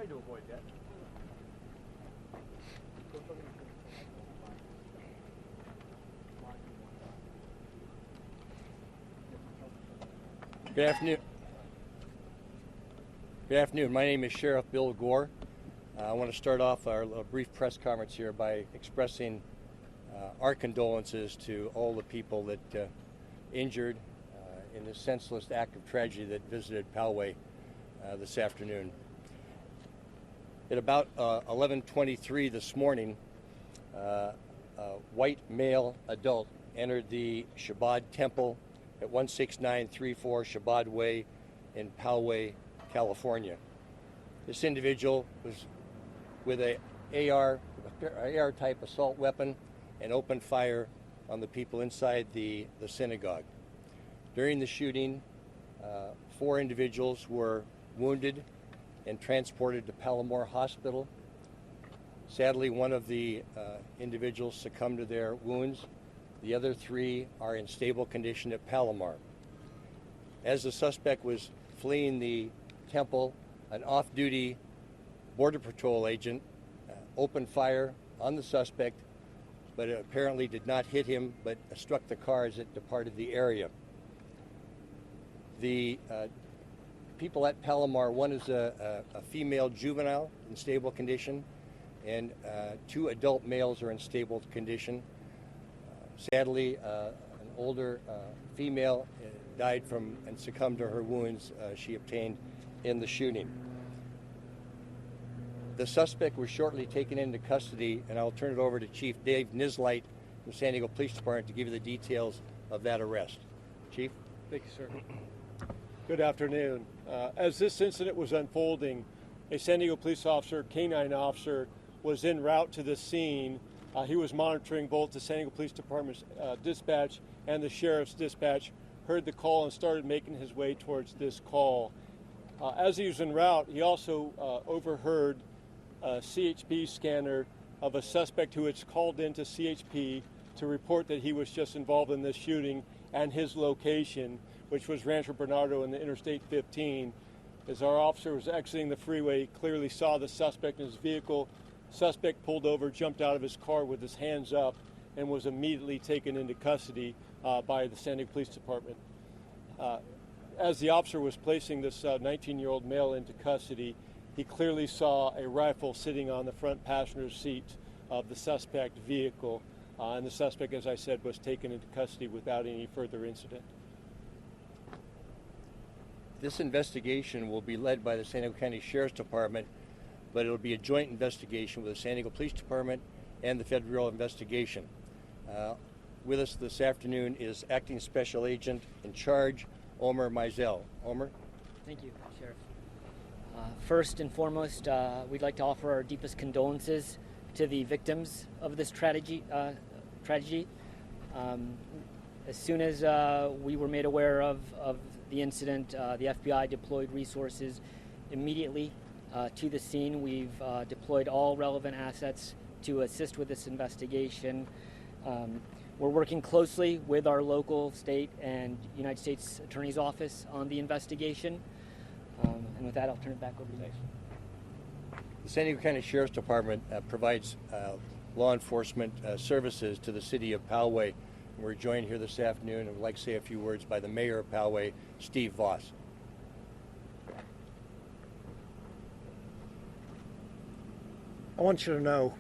trying to avoid that. Good afternoon. Good afternoon. My name is Sheriff Bill Gore. I want to start off our brief press conference here by expressing our condolences to all the people that injured in this senseless act of tragedy that visited Poway this afternoon. At about 11:23 this morning, a white male adult entered the Shabbat Temple at 16934 Shabbat Way in Poway, California. This individual was with a AR-type assault weapon and opened fire on the people inside the synagogue. During the shooting, 4 individuals were wounded and transported to Palomar Hospital. Sadly, one of the individuals succumbed to their wounds. The other 3 are in stable condition at Palomar. As the suspect was fleeing the temple, an off-duty Border Patrol agent opened fire on the suspect, but it apparently did not hit him, but struck the car as it departed the area. The people at Palomar, one is a female juvenile in stable condition, and 2 adult males are in stable condition. Sadly, an older female died from and succumbed to her wounds she obtained in the shooting. The suspect was shortly taken into custody, and I'll turn it over to Chief Dave Nislight from the San Diego Police Department to give you the details of that arrest. Chief? Thank you, sir. Good afternoon. As this incident was unfolding, a San Diego police officer, canine officer, was en route to the scene. He was monitoring both the San Diego Police Department's dispatch and the sheriff's dispatch, heard the call and started making his way towards this call. As he was en route, he also overheard a CHP scanner of a suspect who had called into CHP to report that he was just involved in this shooting, and his location, which was Rancho Bernardo in the Interstate 15. As our officer was exiting the freeway, he clearly saw the suspect in his vehicle. Suspect pulled over, jumped out of his car with his hands up, and was immediately taken into custody by the San Diego Police Department. As the officer was placing this 19-year-old male into custody, he clearly saw a rifle sitting on the front passenger seat of the suspect vehicle, and the suspect, as I said, was taken into custody without any further incident. This investigation will be led by the San Diego County Sheriff's Department, but it'll be a joint investigation with the San Diego Police Department and the Federal Bureau of Investigation. With us this afternoon is Acting Special Agent in Charge, Omer Mizell. Omer? Thank you, Sheriff. First and foremost, we'd like to offer our deepest condolences to the victims of this tragedy. As soon as we were made aware of the incident, the FBI deployed resources immediately to the scene. We've deployed all relevant assets to assist with this investigation. We're working closely with our local, state, and United States Attorney's Office on the investigation. And with that, I'll turn it back over to you. The San Diego County Sheriff's Department provides law enforcement services to the city of Poway. We're joined here this afternoon, and would like to say a few words by the mayor of Poway, Steve Voss. I want you to know,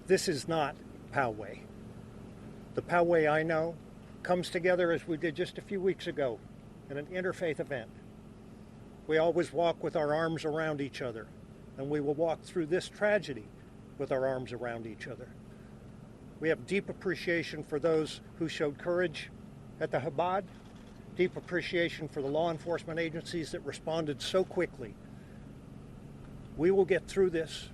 this is not Poway. The Poway I know comes together as we did just a few weeks ago in an interfaith event. We always walk with our arms around each other, and we will walk through this tragedy with our arms around each other. We have deep appreciation for those who showed courage at the Chabad, deep appreciation for the law enforcement agencies that responded so quickly. We will get through this.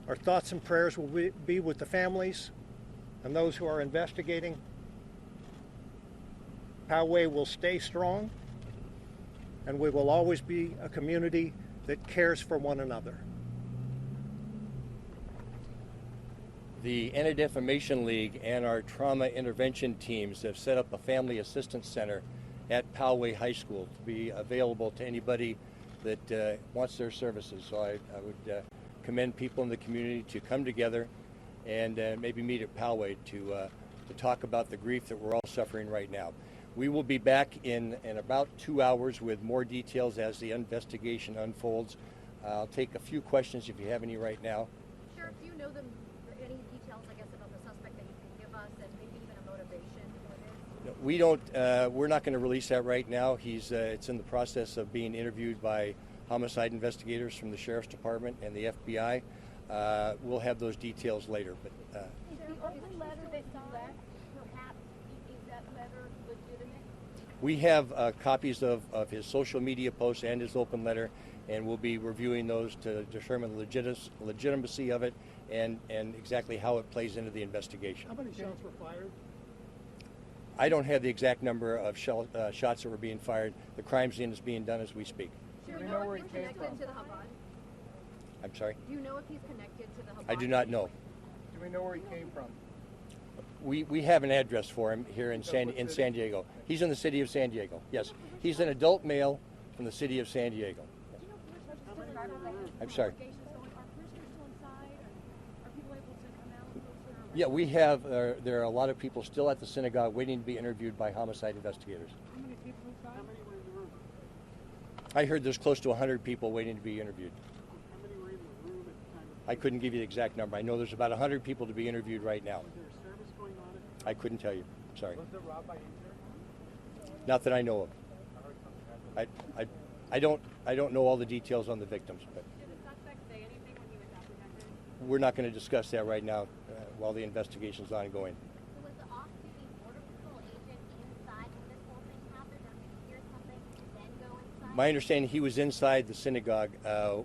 Our thoughts and prayers will be with the families and those who are investigating. Poway will stay strong, and we will always be a community that cares for one another. The Anti-Defamation League and our trauma intervention teams have set up a family assistance center at Poway High School to be available to anybody that wants their services. So I would commend people in the community to come together and maybe meet at Poway to talk about the grief that we're all suffering right now. We will be back in about 2 hours with more details as the investigation unfolds. I'll take a few questions if you have any right now. Sheriff, do you know any details, I guess, about the suspect that you can give us, and maybe even a motivation for this? We don't. We're not going to release that right now. It's in the process of being interviewed by homicide investigators from the Sheriff's Department and the FBI. We'll have those details later. But Is the open letter that you left, perhaps, is that letter legitimate? we have copies of his social media posts and his open letter, and we'll be reviewing those to determine the legitimacy of it and exactly how it plays into the investigation. How many shots were fired? I don't have the exact number of shots that were being fired. The crime scene is being done as we speak. Do you know if he's connected to the Chabad? I'm sorry? Do you know if he's connected to the Chabad? I do not know. Do we know where he came from? We have an address for him here in San Diego. He's in the city of San Diego. Yes, he's an adult male from the city of San Diego. I'm sorry. Yeah, we have. There are a lot of people still at the synagogue waiting to be interviewed by homicide investigators. How many people inside? How many were in the room? I heard there's close to 100 people waiting to be interviewed. How many were in the room at the time of I couldn't give you the exact number. I know there's about 100 people to be interviewed right now. Was there a service going on at I couldn't tell you. Sorry. Was the rabbi injured? Not that I know of. I don't know all the details on the victims, but Did the suspect say anything when he was apprehended? we're not going to discuss that right now while the investigation's ongoing. So was the off-duty Border Patrol agent inside when this whole thing happened, or did he hear something and then go inside? My understanding, he was inside the synagogue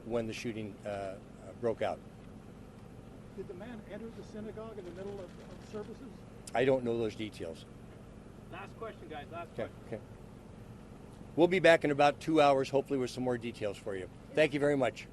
when the shooting broke out. Did the man enter the synagogue in the middle of services? I don't know those details. Last question, guys. Last Okay. We'll be back in about 2 hours, hopefully with some more details for you. Thank you very much.